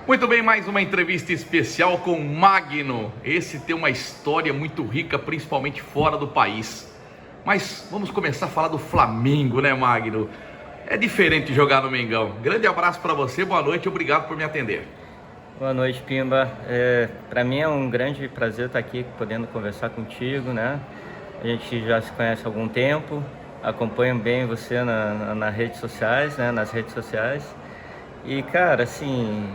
Muito bem, mais uma entrevista especial com Magno. Esse tem uma história muito rica, principalmente fora do país. Mas vamos começar a falar do Flamengo, né, Magno? É diferente jogar no Mengão. Grande abraço para você, boa noite, obrigado por me atender. Boa noite, Pimba. Para mim é um grande prazer estar aqui podendo conversar contigo, né? A gente já se conhece há algum tempo, acompanho bem você nas redes sociais, né? Nas redes sociais. E, cara, assim,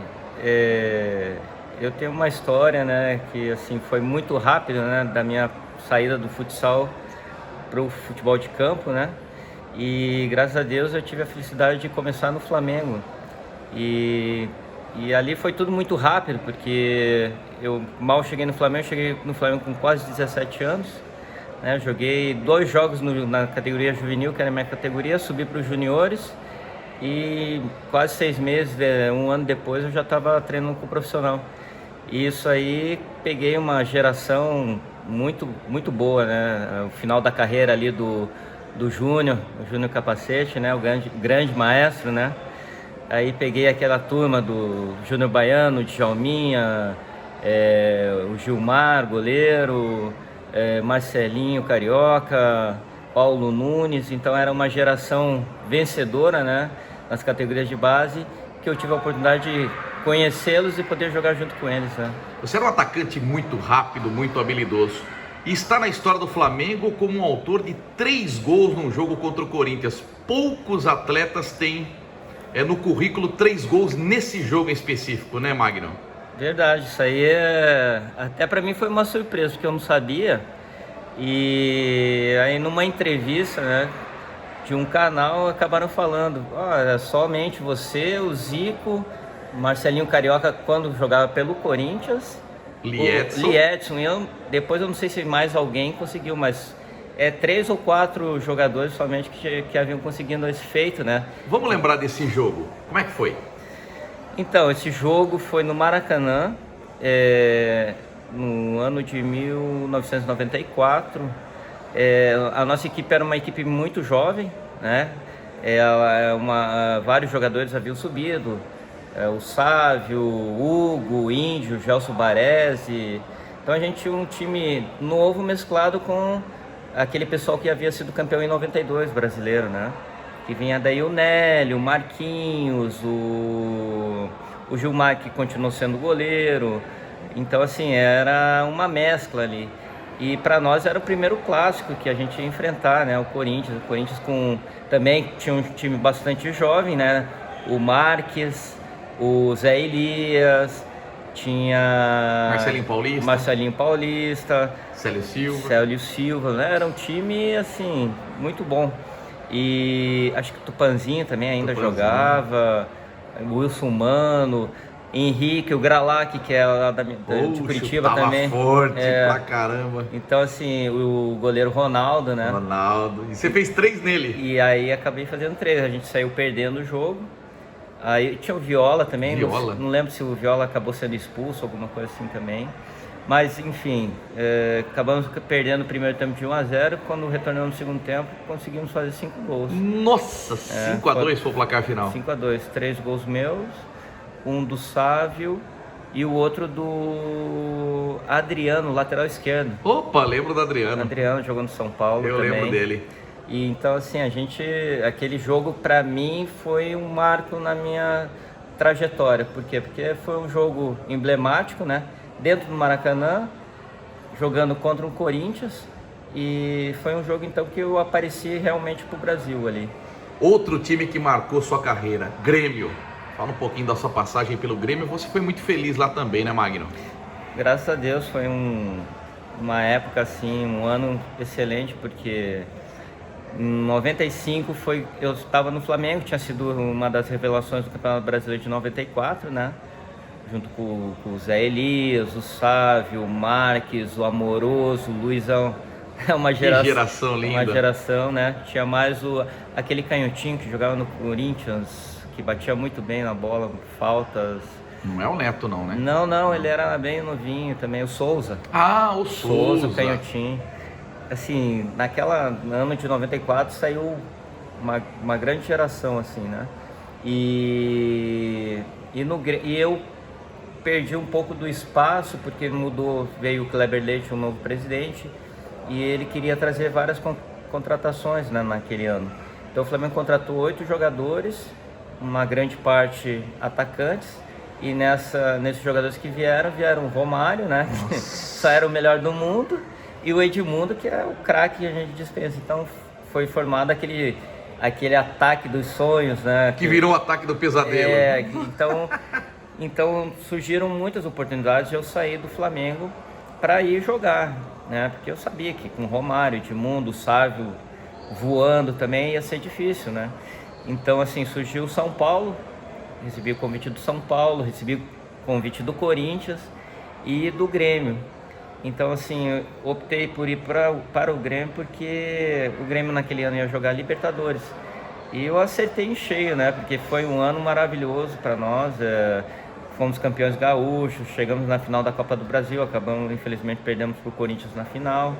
eu tenho uma história, né? Que, assim, foi muito rápido, né? Da minha saída do futsal para o futebol de campo, né? E, graças a Deus, eu tive a felicidade de começar no Flamengo. E ali foi tudo muito rápido, porque eu mal cheguei no Flamengo com quase 17 anos, né? Joguei 2 jogos na categoria juvenil, que era a minha categoria, subi para os juniores e quase 6 meses, um ano depois, eu já estava treinando com o profissional. E isso aí, peguei uma geração muito, muito boa, né? O final da carreira ali do Júnior, o Júnior Capacete, né? O grande maestro, né? Aí peguei aquela turma do Júnior Baiano, Djalminha, o Gilmar, goleiro, Marcelinho Carioca, Paulo Nunes. Então era uma geração vencedora, né, nas categorias de base, que eu tive a oportunidade de conhecê-los e poder jogar junto com eles, né? Você era um atacante muito rápido, muito habilidoso. E está na história do Flamengo como um autor de 3 gols num jogo contra o Corinthians. Poucos atletas têm no currículo 3 gols nesse jogo em específico, né, Magno? Verdade, isso aí até para mim foi uma surpresa, porque eu não sabia. E aí numa entrevista, né, de um canal, acabaram falando: olha, somente você, o Zico, Marcelinho Carioca quando jogava pelo Corinthians, Liedson, depois eu não sei se mais alguém conseguiu, mas 3 ou 4 jogadores somente que haviam conseguido esse feito, né? Vamos lembrar desse jogo, como é que foi? Então, esse jogo foi no Maracanã, no ano de 1994. A nossa equipe era uma equipe muito jovem, né? Vários jogadores haviam subido, o Sávio, o Hugo, o Índio, o Gelson Baresi. Então a gente tinha um time novo mesclado com aquele pessoal que havia sido campeão em 92 brasileiro, né? Que vinha daí o Nélio, o Marquinhos, o Gilmar, que continuou sendo goleiro. Então, assim, era uma mescla ali. E para nós era o primeiro clássico que a gente ia enfrentar, né? O Corinthians também tinha um time bastante jovem, né? O Marques, o Zé Elias, tinha Marcelinho Paulista, Célio Silva, né? Era um time, assim, muito bom. E acho que o Tupanzinho também ainda jogava, o Wilson Mano, Henrique, o Gralac, que é lá de Curitiba também. Forte pra caramba. Então, assim, o goleiro Ronaldo, né? E você fez 3 nele? E aí acabei fazendo 3, a gente saiu perdendo o jogo. Aí tinha o Viola também, não lembro se o Viola acabou sendo expulso, alguma coisa assim também. Mas, enfim, acabamos perdendo o primeiro tempo de 1-0. Quando retornamos no segundo tempo, conseguimos fazer 5 gols. Nossa, 5-2 foi o placar final. 5-2, 3 gols meus, um do Sávio e o outro do Adriano, lateral esquerdo. Opa, lembro do Adriano. Adriano jogou no São Paulo também. Eu lembro dele. E então, assim, aquele jogo pra mim foi um marco na minha trajetória. Por quê? Porque foi um jogo emblemático, né? Dentro do Maracanã, jogando contra o Corinthians, e foi um jogo então que eu apareci realmente pro Brasil ali. Outro time que marcou sua carreira, Grêmio. Fala um pouquinho da sua passagem pelo Grêmio. Você foi muito feliz lá também, né, Magno? Graças a Deus, foi uma época assim, um ano excelente, porque em 95 eu estava no Flamengo, tinha sido uma das revelações do Campeonato Brasileiro de 94, né? Junto com o Zé Elias, o Sávio, o Marques, o Amoroso, o Luizão. É uma geração, que geração linda. Uma geração, né? Tinha mais aquele canhotinho que jogava no Corinthians, que batia muito bem na bola, faltas. Não é o Neto não, né? Não, ele era bem novinho também, o Souza. Ah, o Souza. O canhotinho. Assim, no ano de 94 saiu uma grande geração, assim, né? E eu perdi um pouco do espaço, porque mudou, veio o Kleber Leite, um novo presidente, e ele queria trazer várias contratações, né, naquele ano. Então o Flamengo contratou 8 jogadores, uma grande parte atacantes, e nesses jogadores que vieram o Romário, né, que só era o melhor do mundo, e o Edmundo, que é o craque que a gente dispensa. Então foi formado aquele ataque dos sonhos, né? Que virou o ataque do pesadelo. Então surgiram muitas oportunidades de eu sair do Flamengo para ir jogar, né? Porque eu sabia que com Romário, Edmundo, Sávio voando também ia ser difícil, né? Então, assim, surgiu o São Paulo, recebi o convite do São Paulo, recebi o convite do Corinthians e do Grêmio. Então, assim, eu optei por ir para o Grêmio, porque o Grêmio naquele ano ia jogar Libertadores. E eu acertei em cheio, né? Porque foi um ano maravilhoso para nós. Fomos campeões gaúchos, chegamos na final da Copa do Brasil, acabamos, infelizmente, perdemos para o Corinthians na final.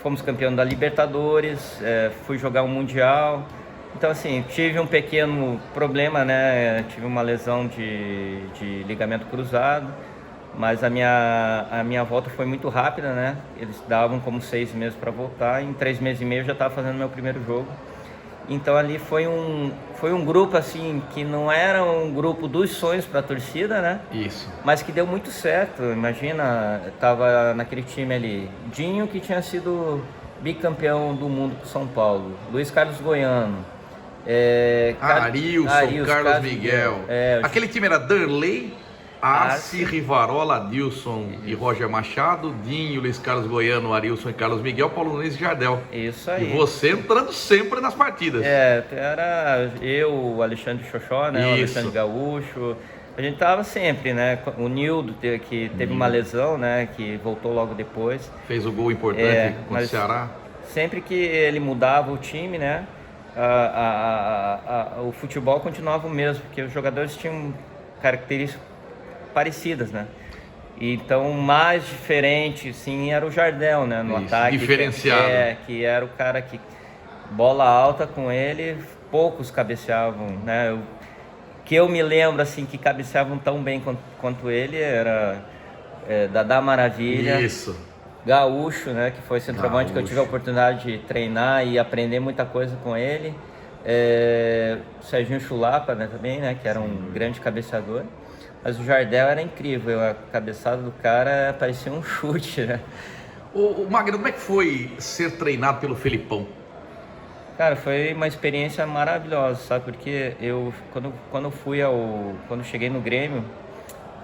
Fomos campeões da Libertadores, fui jogar um Mundial. Então, assim, tive um pequeno problema, né? Tive uma lesão de ligamento cruzado. Mas a minha volta foi muito rápida, né? Eles davam como 6 meses para voltar. Em 3 meses e meio eu já estava fazendo meu primeiro jogo. Então ali foi um grupo assim que não era um grupo dos sonhos para a torcida, né? Isso. Mas que deu muito certo. Imagina, tava naquele time ali, Dinho, que tinha sido bicampeão do mundo com São Paulo, Luiz Carlos Goiano, Arilson, Carlos Miguel. Aquele time era Danley, Arce, Rivarola, Adilson e Roger Machado, Dinho, Luiz Carlos Goiano, Arilson e Carlos Miguel, Paulo Nunes e Jardel. Isso aí. E você entrando sempre nas partidas. Era eu, o Alexandre Xoxó, né? O Alexandre Gaúcho. A gente tava sempre, né? O Nildo, que teve uma lesão, né? Que voltou logo depois. Fez o gol importante contra o Ceará. Sempre que ele mudava o time, né? O futebol continuava o mesmo, porque os jogadores tinham características parecidas, né? Então, mais diferente, sim, era o Jardel, né? No ataque. Diferenciado. Que era o cara que, bola alta com ele, poucos cabeceavam, né? Que eu me lembro, assim, que cabeceavam tão bem quanto ele, era Dadá Maravilha. Isso. Gaúcho, né? Que foi centroavante, que eu tive a oportunidade de treinar e aprender muita coisa com ele. Serginho Chulapa, né, também, né? Que era um grande cabeceador. Mas o Jardel era incrível, a cabeçada do cara parecia um chute, né? O Magno, como é que foi ser treinado pelo Felipão? Cara, foi uma experiência maravilhosa, sabe? Porque quando cheguei no Grêmio,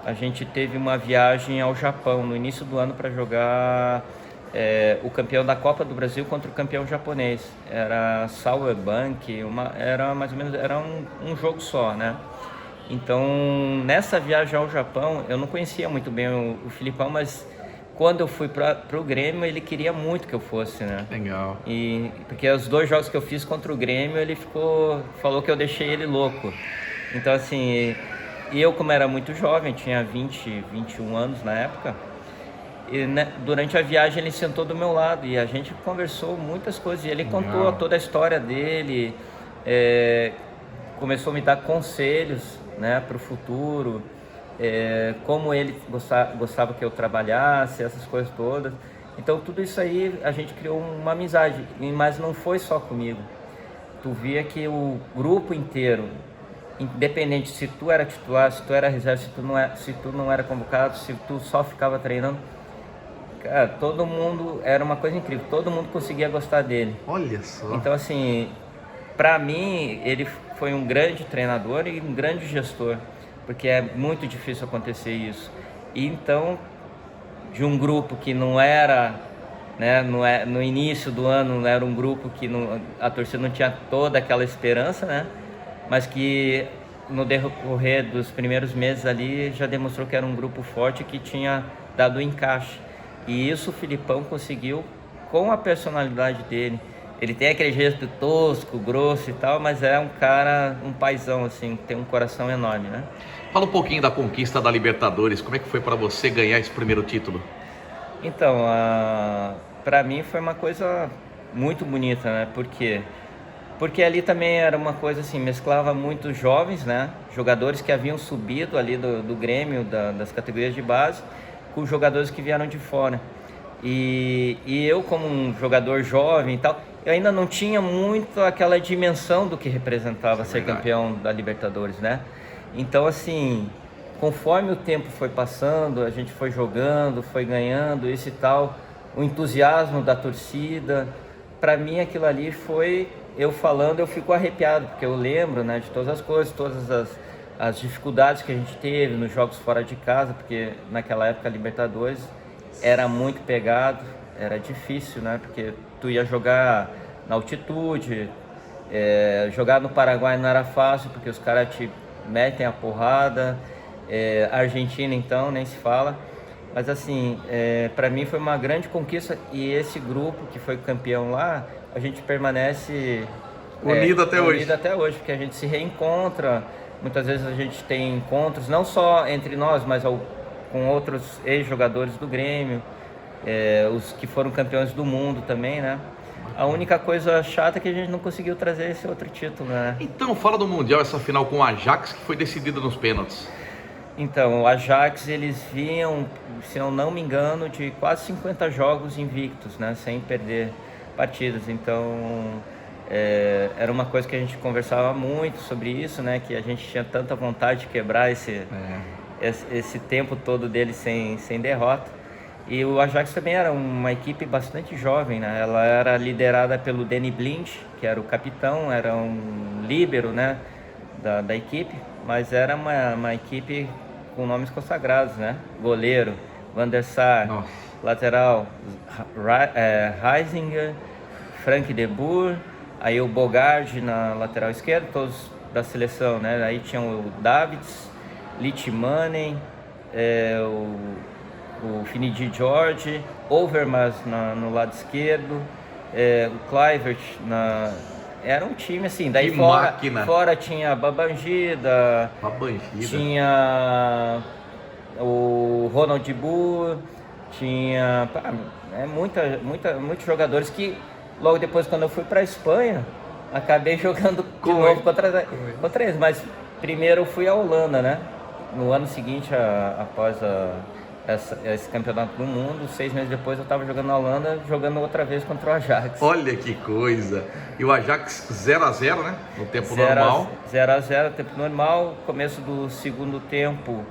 a gente teve uma viagem ao Japão no início do ano para jogar o campeão da Copa do Brasil contra o campeão japonês. Era Sauerbank, era mais ou menos um jogo só, né? Então, nessa viagem ao Japão, eu não conhecia muito bem o Filipão, mas quando eu fui para o Grêmio, ele queria muito que eu fosse, né? Legal. Porque os 2 jogos que eu fiz contra o Grêmio, ele falou que eu deixei ele louco. Então, assim, eu como era muito jovem, tinha 21 anos na época, e, né, durante a viagem ele sentou do meu lado e a gente conversou muitas coisas. E ele contou toda a história dele, começou a me dar conselhos, né, para o futuro, como ele gostava que eu trabalhasse, essas coisas todas. Então tudo isso aí a gente criou uma amizade, mas não foi só comigo. Tu via que o grupo inteiro, independente se tu era titular, se tu era reserva, se tu não era convocado, se tu só ficava treinando, cara, todo mundo, era uma coisa incrível, todo mundo conseguia gostar dele. Olha só. Então, assim, para mim, ele foi um grande treinador e um grande gestor, porque é muito difícil acontecer isso. E então, de um grupo que não era, né, no início do ano, era um grupo que a torcida não tinha toda aquela esperança, né, mas que no decorrer dos primeiros meses ali já demonstrou que era um grupo forte que tinha dado o encaixe. E isso o Filipão conseguiu com a personalidade dele. Ele tem aquele jeito tosco, grosso e tal, mas é um cara, um paizão, assim, tem um coração enorme, né? Fala um pouquinho da conquista da Libertadores. Como é que foi para você ganhar esse primeiro título? Então, para mim foi uma coisa muito bonita, né? Porque Porque ali também era uma coisa assim, mesclava muitos jovens, né? Jogadores que haviam subido ali do Grêmio, das categorias de base, com jogadores que vieram de fora. E eu, como um jogador jovem e tal, eu ainda não tinha muito aquela dimensão do que representava ser campeão da Libertadores, né? Então, assim, conforme o tempo foi passando, a gente foi jogando, foi ganhando, isso e tal, o entusiasmo da torcida, para mim aquilo ali foi, eu falando, eu fico arrepiado, porque eu lembro, né, de todas as coisas, todas as dificuldades que a gente teve nos jogos fora de casa, porque naquela época a Libertadores era muito pegado, era difícil, né? Porque tu ia jogar na altitude, jogar no Paraguai não era fácil, porque os caras te metem a porrada, Argentina então, nem se fala. Mas assim, para mim foi uma grande conquista e esse grupo que foi campeão lá, a gente permanece unido até hoje. Unido até hoje, porque a gente se reencontra, muitas vezes a gente tem encontros, não só entre nós, mas com outros ex-jogadores do Grêmio, os que foram campeões do mundo também, né? A única coisa chata é que a gente não conseguiu trazer esse outro título, né? Então, fala do Mundial, essa final com o Ajax, que foi decidida nos pênaltis. Então, o Ajax, eles vinham, se eu não me engano, de quase 50 jogos invictos, né? Sem perder partidas. Então, era uma coisa que a gente conversava muito sobre isso, né? Que a gente tinha tanta vontade de quebrar esse tempo todo dele sem derrota. E o Ajax também era uma equipe bastante jovem, né? Ela era liderada pelo Danny Blind, que era o capitão, era um líbero, né, da equipe, mas era uma equipe com nomes consagrados, né? Goleiro, Van der Sar, lateral, Heisinger, Frank de Boer, aí o Bogarde na lateral esquerda, todos da seleção, né? Aí tinha o Davids, Litmanen, o Finidi George, Overmars no lado esquerdo, o Kluivert era um time assim, daí fora tinha Babangida, tinha o Ronald Boer, tinha muitos jogadores que logo depois, quando eu fui para a Espanha, acabei jogando de novo contra eles, mas primeiro eu fui à Holanda, né? No ano seguinte, após esse campeonato do mundo, 6 meses depois eu estava jogando na Holanda, jogando outra vez contra o Ajax. Olha que coisa! E o Ajax 0-0, né? No tempo normal. 0-0, tempo normal. Começo do segundo tempo,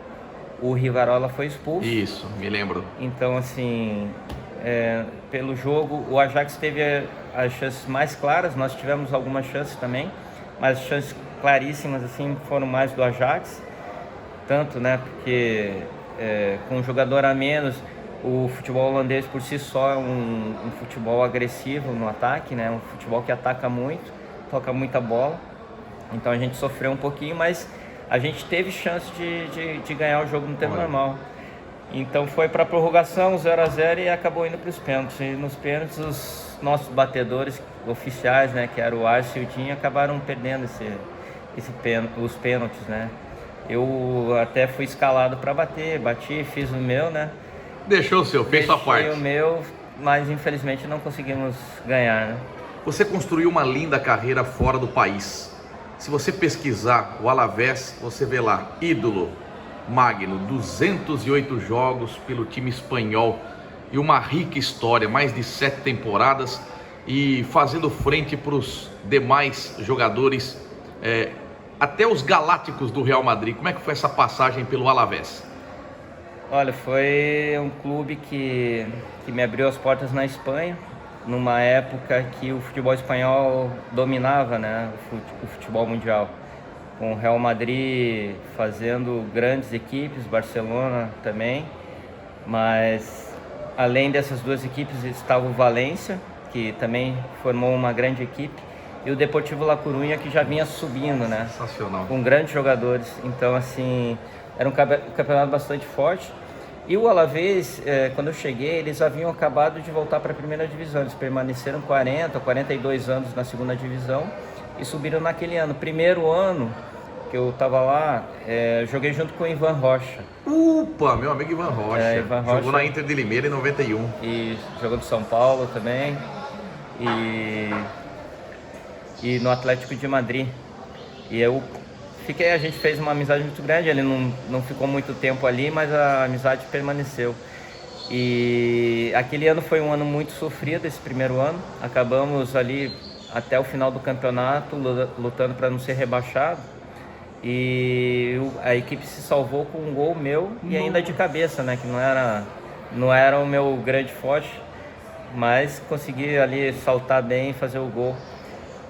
o Rivarola foi expulso. Isso, me lembro. Então, assim, pelo jogo, o Ajax teve as chances mais claras, nós tivemos algumas chances também, mas as chances claríssimas, assim, foram mais do Ajax. Tanto, né, porque com um jogador a menos, o futebol holandês por si só é um futebol agressivo no ataque, né? Um futebol que ataca muito, toca muita bola. Então a gente sofreu um pouquinho, mas a gente teve chance de ganhar o jogo no tempo normal. Então foi para a prorrogação, 0-0, e acabou indo para os pênaltis. E nos pênaltis, os nossos batedores oficiais, né, que era o Arce e o Dinho, acabaram perdendo os pênaltis, né? Eu até fui escalado para bati, fiz o meu, né? Deixou o seu, fez sua parte. Deixei o meu, mas infelizmente não conseguimos ganhar, né? Você construiu uma linda carreira fora do país. Se você pesquisar o Alavés, você vê lá, ídolo, Magno, 208 jogos pelo time espanhol e uma rica história, mais de 7 temporadas, e fazendo frente para os demais jogadores, até os galácticos do Real Madrid. Como é que foi essa passagem pelo Alavés? Olha, foi um clube que me abriu as portas na Espanha, numa época que o futebol espanhol dominava, né, o futebol mundial, com o Real Madrid fazendo grandes equipes, Barcelona também, mas além dessas duas equipes estava o Valência, que também formou uma grande equipe, e o Deportivo La Coruña, que já vinha subindo, né? Sensacional. Com grandes jogadores. Então, assim, era um campeonato bastante forte. E o Alavés, quando eu cheguei, eles haviam acabado de voltar para a primeira divisão. Eles permaneceram 42 anos na segunda divisão e subiram naquele ano. Primeiro ano que eu estava lá, joguei junto com o Ivan Rocha. Opa, meu amigo Ivan Rocha. Ivan Rocha. Jogou na Inter de Limeira em 91. E jogou de São Paulo também. e no Atlético de Madrid. E a gente fez uma amizade muito grande, ele não ficou muito tempo ali, mas a amizade permaneceu. E aquele ano foi um ano muito sofrido, esse primeiro ano. Acabamos ali até o final do campeonato lutando para não ser rebaixado. E a equipe se salvou com um gol meu e ainda de cabeça, né? Que não era o meu grande forte, mas consegui ali saltar bem e fazer o gol.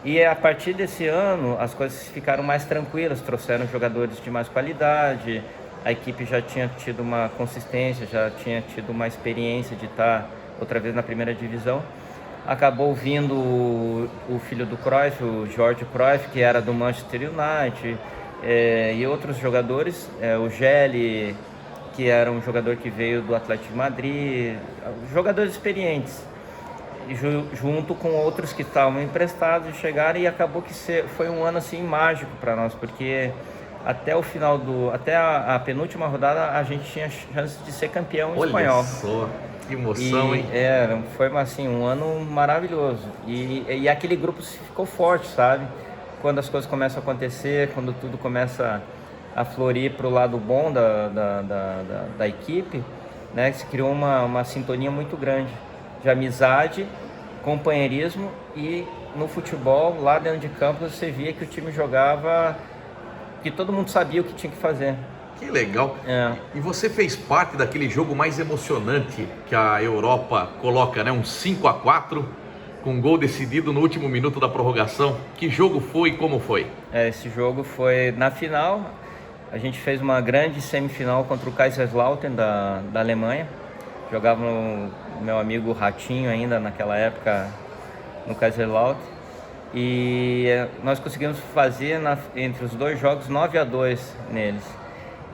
E a partir desse ano as coisas ficaram mais tranquilas, trouxeram jogadores de mais qualidade, a equipe já tinha tido uma consistência, já tinha tido uma experiência de estar outra vez na primeira divisão. Acabou vindo o filho do Cruyff, o Jorge Cruyff, que era do Manchester United, e outros jogadores, o Gelli, que era um jogador que veio do Atlético de Madrid, jogadores experientes, junto com outros que estavam emprestados e chegaram, e acabou que foi um ano assim mágico para nós, porque até o final até a penúltima rodada a gente tinha chance de ser campeão espanhol. Olha só, que emoção, hein? Foi assim, um ano maravilhoso, e aquele grupo ficou forte, sabe? Quando as coisas começam a acontecer, quando tudo começa a florir para o lado bom da equipe, né? Se criou uma sintonia muito grande de amizade, companheirismo, e no futebol, lá dentro de campo, você via que o time jogava, que todo mundo sabia o que tinha que fazer. Que legal. E você fez parte daquele jogo mais emocionante que a Europa coloca, né? Um 5-4, com gol decidido no último minuto da prorrogação. Que jogo foi e como foi? Esse jogo foi na final. A gente fez uma grande semifinal contra o Kaiserslautern da Alemanha. Jogava o meu amigo Ratinho ainda naquela época no Kaiserslautern. E nós conseguimos fazer entre os dois jogos 9-2 neles.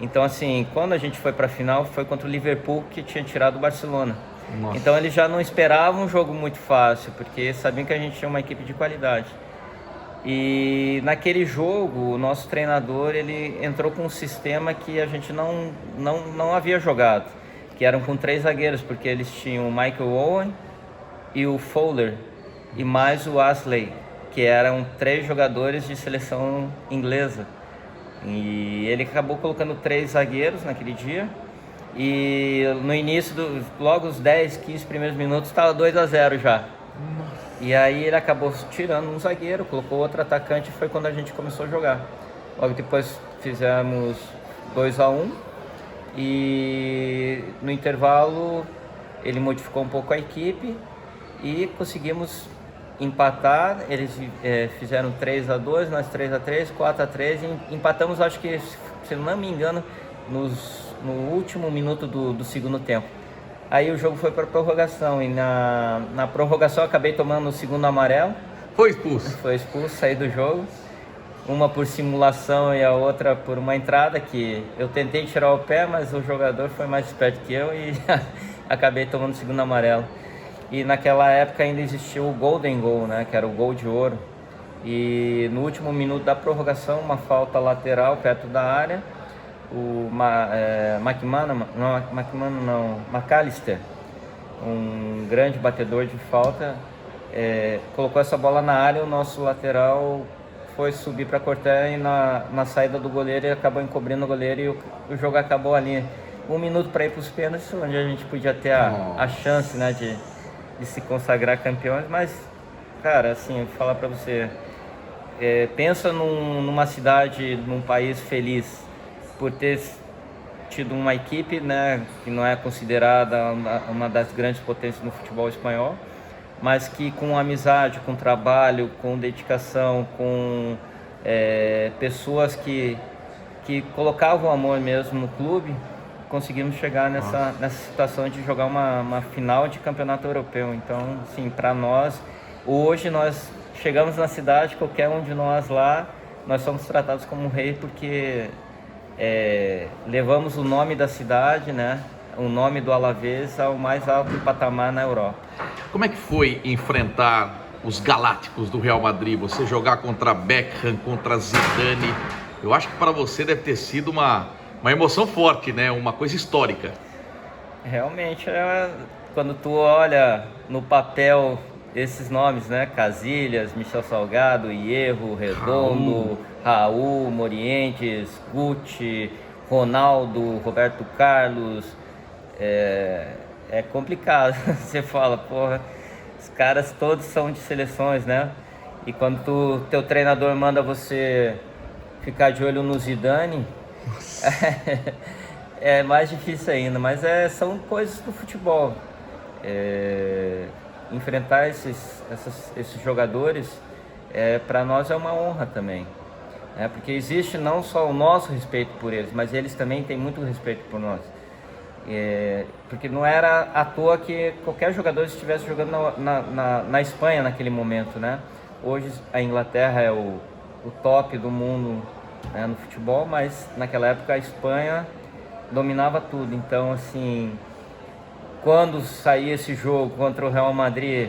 Então assim, quando a gente foi para a final, foi contra o Liverpool, que tinha tirado o Barcelona. Nossa. Então eles já não esperavam um jogo muito fácil, porque sabiam que a gente tinha uma equipe de qualidade. E naquele jogo, o nosso treinador, ele entrou com um sistema que a gente não havia jogado, que eram com 3 zagueiros, porque eles tinham o Michael Owen e o Fowler, e mais o Ashley, que eram 3 jogadores de seleção inglesa. E ele acabou colocando 3 zagueiros naquele dia, e no início, logo os 10, 15 primeiros minutos, estava 2-0 já. E aí ele acabou tirando um zagueiro, colocou outro atacante, e foi quando a gente começou a jogar. Logo depois fizemos 2-1, e no intervalo ele modificou um pouco a equipe e conseguimos empatar. Eles fizeram 3-2, nós 3-3, 4-3, e empatamos, acho que, se não me engano, no último minuto do segundo tempo. Aí o jogo foi para prorrogação, e na prorrogação eu acabei tomando o segundo amarelo. Foi expulso? Foi expulso, saí do jogo. Uma por simulação e a outra por uma entrada, que eu tentei tirar o pé, mas o jogador foi mais esperto que eu e acabei tomando o segundo amarelo. E naquela época ainda existia o Golden Goal, né, que era o gol de ouro. E no último minuto da prorrogação, uma falta lateral perto da área, o McAllister, um grande batedor de falta, colocou essa bola na área. O nosso lateral foi subir para cortar, e na saída do goleiro ele acabou encobrindo o goleiro, e o jogo acabou ali. 1 minuto para ir para os pênaltis, onde a gente podia ter a chance, né, de se consagrar campeões. Mas, cara, assim, falar para você, pensa numa cidade, num país feliz por ter tido uma equipe, né, que não é considerada uma das grandes potências no futebol espanhol, mas que com amizade, com trabalho, com dedicação, com pessoas que colocavam amor mesmo no clube, conseguimos chegar nessa situação de jogar uma final de campeonato europeu. Então, assim, para nós, hoje nós chegamos na cidade, qualquer um de nós lá, nós somos tratados como rei, porque levamos o nome da cidade, né, o nome do Alavés ao mais alto patamar na Europa. Como é que foi enfrentar os galácticos do Real Madrid? Você jogar contra Beckham, contra Zidane? Eu acho que para você deve ter sido uma emoção forte, né? Uma coisa histórica. Realmente, quando tu olha no papel esses nomes, né? Casilhas, Michel Salgado, Hierro, Redondo, Raul, Morientes, Guti, Ronaldo, Roberto Carlos. É complicado. Você fala, porra, os caras todos são de seleções, né? E quando teu treinador manda você ficar de olho no Zidane, é mais difícil ainda. Mas são coisas do futebol. Enfrentar esses jogadores, para nós é uma honra também. Porque existe não só o nosso respeito por eles, mas eles também têm muito respeito por nós. Porque não era à toa que qualquer jogador estivesse jogando na Espanha naquele momento, né? Hoje a Inglaterra é o top do mundo, né, no futebol, mas naquela época a Espanha dominava tudo. Então, assim, quando saía esse jogo contra o Real Madrid,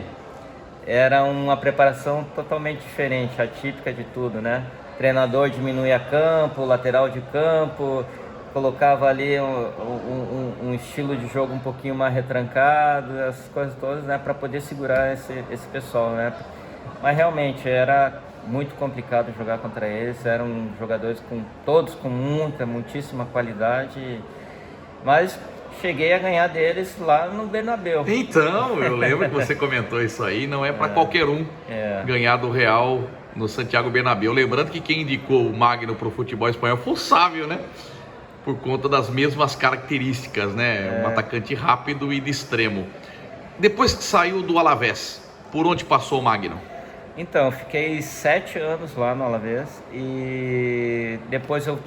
era uma preparação totalmente diferente, atípica de tudo, né? O treinador diminuía campo, lateral de campo, colocava ali um estilo de jogo um pouquinho mais retrancado, essas coisas todas, né, para poder segurar esse pessoal, né? Mas realmente era muito complicado jogar contra eles, eram jogadores todos com muitíssima qualidade, mas cheguei a ganhar deles lá no Bernabéu. Então, eu lembro que você comentou isso aí, não é para qualquer um ganhar do Real no Santiago Bernabéu. Lembrando que quem indicou o Magno para o futebol espanhol foi o Sávio, né? Por conta das mesmas características, né? Um atacante rápido e de extremo. Depois que saiu do Alavés, por onde passou o Magno? Então, eu fiquei 7 anos lá no Alavés e depois eu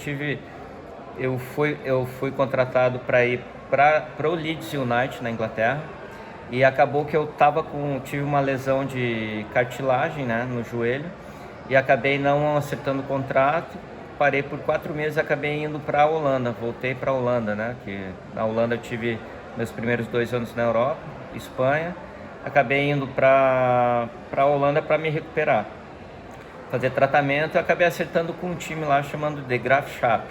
fui contratado para ir para o Leeds United na Inglaterra, e acabou que eu tive uma lesão de cartilagem, né, no joelho, e acabei não acertando o contrato. Parei por 4 meses e acabei indo para a Holanda. Voltei para a Holanda, né? Que na Holanda eu tive meus primeiros 2 anos na Europa, Espanha. Acabei indo para a Holanda para me recuperar, fazer tratamento. E acabei acertando com um time lá chamado De Graafschap,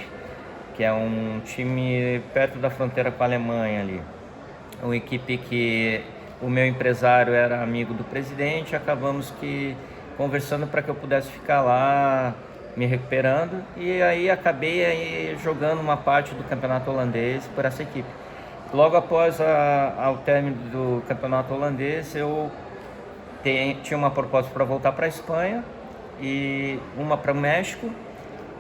que é um time perto da fronteira com a Alemanha ali. Uma equipe que o meu empresário era amigo do presidente. Acabamos conversando para que eu pudesse ficar lá me recuperando, e aí acabei jogando uma parte do campeonato holandês por essa equipe. Logo após o término do campeonato holandês, eu tinha uma proposta para voltar para a Espanha e uma para o México,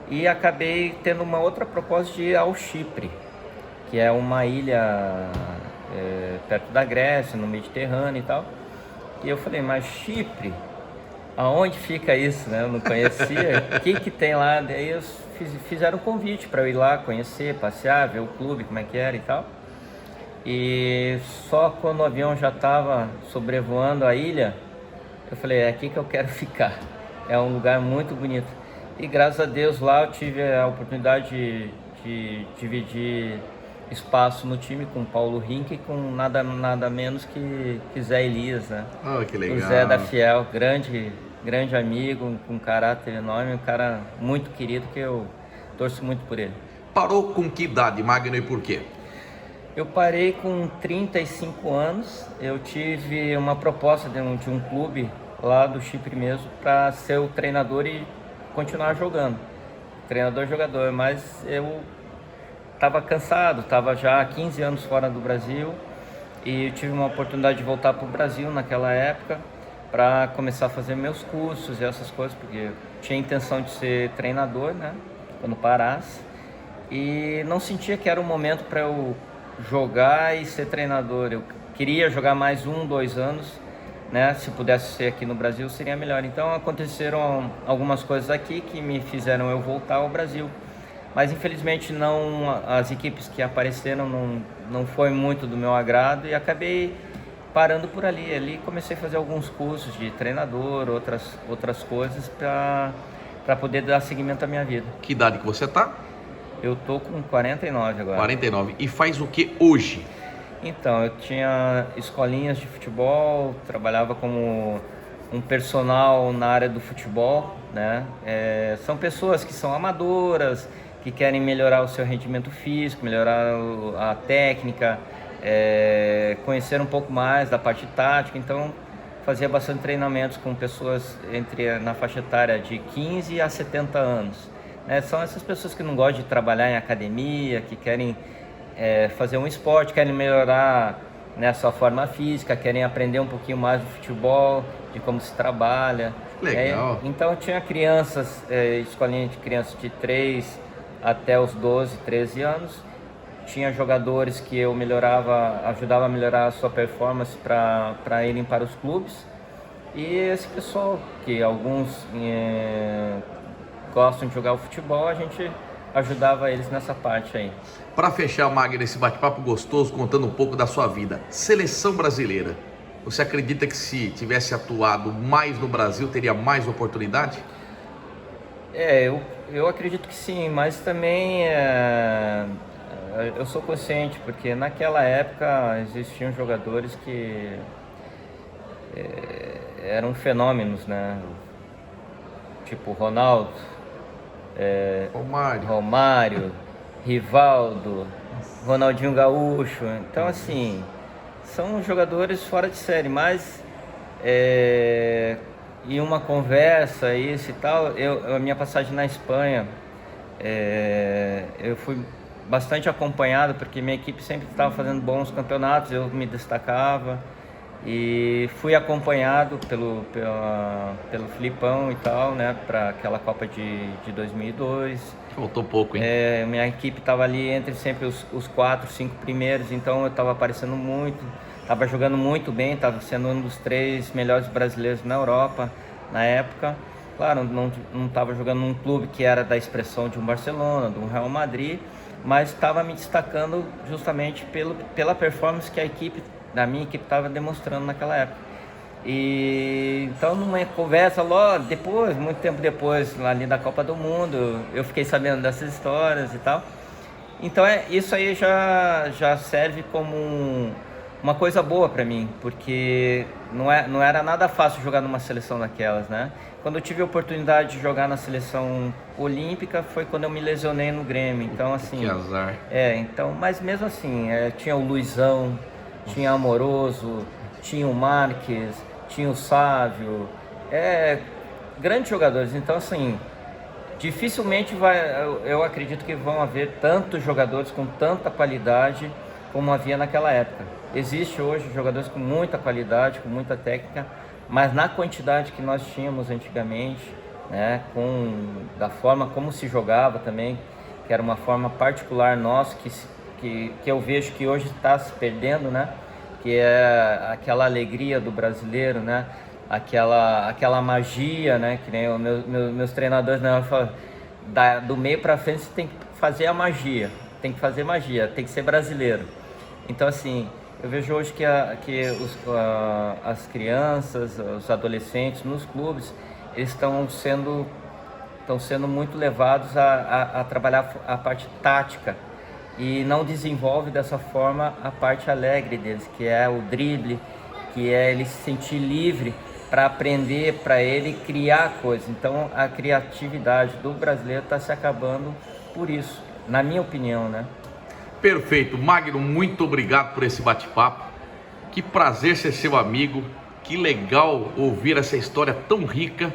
e acabei tendo uma outra proposta de ir ao Chipre, que é uma ilha perto da Grécia, no Mediterrâneo e tal. E eu falei, mas Chipre? Aonde fica isso, né? Eu não conhecia. O que tem lá? Daí eles fizeram um convite para eu ir lá conhecer, passear, ver o clube, como é que era e tal. E só quando o avião já estava sobrevoando a ilha, eu falei, é aqui que eu quero ficar. É um lugar muito bonito. E graças a Deus lá eu tive a oportunidade de dividir espaço no time com Paulo Rink e com nada menos que Zé Elias, né? Oh, que legal. O Zé da Fiel, grande amigo, com um caráter enorme, um cara muito querido, que eu torço muito por ele. Parou com que idade, Magno, e por quê? Eu parei com 35 anos, eu tive uma proposta de um clube lá do Chipre mesmo para ser o treinador e continuar jogando. Treinador-jogador, mas eu estava cansado, estava já há 15 anos fora do Brasil e eu tive uma oportunidade de voltar para o Brasil naquela época para começar a fazer meus cursos e essas coisas, porque eu tinha a intenção de ser treinador, né, quando parasse, e não sentia que era o momento para eu jogar e ser treinador. Eu queria jogar mais 2 anos, né, se pudesse ser aqui no Brasil seria melhor. Então aconteceram algumas coisas aqui que me fizeram eu voltar ao Brasil. Mas infelizmente as equipes que apareceram não foi muito do meu agrado e acabei parando por ali. Ali comecei a fazer alguns cursos de treinador, outras coisas para poder dar seguimento à minha vida. Que idade que você tá? Eu tô com 49 agora. 49. E faz o que hoje? Então, eu tinha escolinhas de futebol, trabalhava como um personal na área do futebol, né? São pessoas que são amadoras, que querem melhorar o seu rendimento físico, melhorar a técnica, conhecer um pouco mais da parte tática. Então, fazia bastante treinamentos com pessoas na faixa etária de 15 a 70 anos. São essas pessoas que não gostam de trabalhar em academia, que querem fazer um esporte, querem melhorar, né, sua forma física, querem aprender um pouquinho mais do futebol, de como se trabalha. Legal. Então tinha crianças, escolinha de crianças de 3 até os 12, 13 anos. Tinha jogadores que eu ajudava a melhorar a sua performance para irem para os clubes. E esse pessoal, que alguns gostam de jogar o futebol, a gente ajudava eles nessa parte aí. Para fechar, Magno, esse bate-papo gostoso, contando um pouco da sua vida, seleção brasileira, você acredita que se tivesse atuado mais no Brasil, teria mais oportunidade? Eu acredito que sim, mas também eu sou consciente, porque naquela época existiam jogadores que eram fenômenos, né? Tipo Ronaldo, Romário, Rivaldo, Ronaldinho Gaúcho. Então, assim, são jogadores fora de série, mas em uma conversa, isso e tal, a minha passagem na Espanha, eu fui bastante acompanhado, porque minha equipe sempre estava fazendo bons campeonatos, eu me destacava, e fui acompanhado pelo Filipão e tal, né, para aquela Copa de 2002. Faltou pouco, hein? Minha equipe estava ali entre sempre os 4, 5 primeiros, então eu estava aparecendo muito, estava jogando muito bem, estava sendo um dos 3 melhores brasileiros na Europa na época. Claro, não estava jogando num clube que era da expressão de um Barcelona, de um Real Madrid, mas estava me destacando justamente pela performance que da minha equipe estava demonstrando naquela época. E então, numa conversa logo depois, muito tempo depois, ali da Copa do Mundo, eu fiquei sabendo dessas histórias e tal. Então isso aí já serve como uma coisa boa para mim, porque não era nada fácil jogar numa seleção daquelas, né? Quando eu tive a oportunidade de jogar na seleção olímpica foi quando eu me lesionei no Grêmio. Então, assim, que azar. Então, mas mesmo assim, tinha o Luizão, tinha Amoroso, tinha o Marques, tinha o Sávio, grandes jogadores. Então, assim, dificilmente eu acredito que vão haver tantos jogadores com tanta qualidade como havia naquela época. Existe hoje jogadores com muita qualidade, com muita técnica, mas na quantidade que nós tínhamos antigamente, né, da forma como se jogava também, que era uma forma particular nossa, que eu vejo que hoje está se perdendo, né, que é aquela alegria do brasileiro, né, aquela magia, né, que nem meus treinadores, né, falam, do meio para frente você tem que fazer a magia, tem que fazer magia, tem que ser brasileiro. Então, assim, eu vejo hoje que as crianças, os adolescentes nos clubes, eles estão sendo muito levados a trabalhar a parte tática e não desenvolve dessa forma a parte alegre deles, que é o drible, que é ele se sentir livre para aprender, para ele criar coisas. Então, a criatividade do brasileiro está se acabando por isso, na minha opinião, né? Perfeito. Magno, muito obrigado por esse bate-papo. Que prazer ser seu amigo. Que legal ouvir essa história tão rica,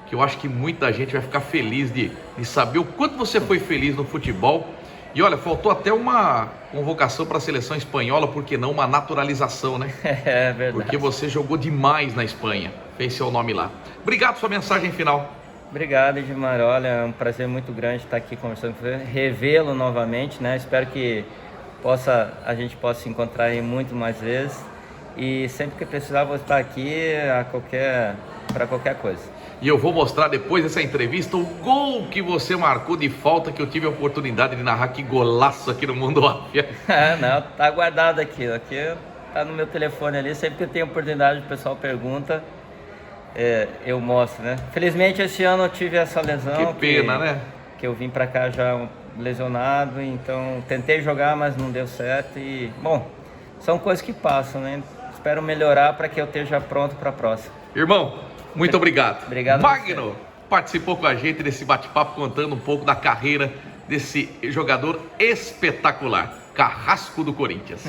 que eu acho que muita gente vai ficar feliz de saber o quanto você foi feliz no futebol. E olha, faltou até uma convocação para a seleção espanhola, por que não uma naturalização, né? É verdade. Porque você jogou demais na Espanha, fez seu nome lá. Obrigado, sua mensagem final. Obrigado, Edmar. Olha, é um prazer muito grande estar aqui conversando com você, revê-lo novamente, né? Espero que a gente possa se encontrar aí muito mais vezes. E sempre que precisar, vou estar aqui para qualquer coisa. E eu vou mostrar depois dessa entrevista o gol que você marcou de falta, que eu tive a oportunidade de narrar. Que golaço aqui no Mundo Áfia. Não, tá guardado aqui. Aqui tá no meu telefone ali. Sempre que eu tenho oportunidade, o pessoal pergunta. Eu mostro, né? Felizmente esse ano eu tive essa lesão. Que pena, né? Que eu vim pra cá já lesionado, então tentei jogar, mas não deu certo. E, bom, são coisas que passam, né? Espero melhorar para que eu esteja pronto para a próxima. Irmão, muito obrigado. Obrigado. Magno participou com a gente desse bate-papo, contando um pouco da carreira desse jogador espetacular, Carrasco do Corinthians.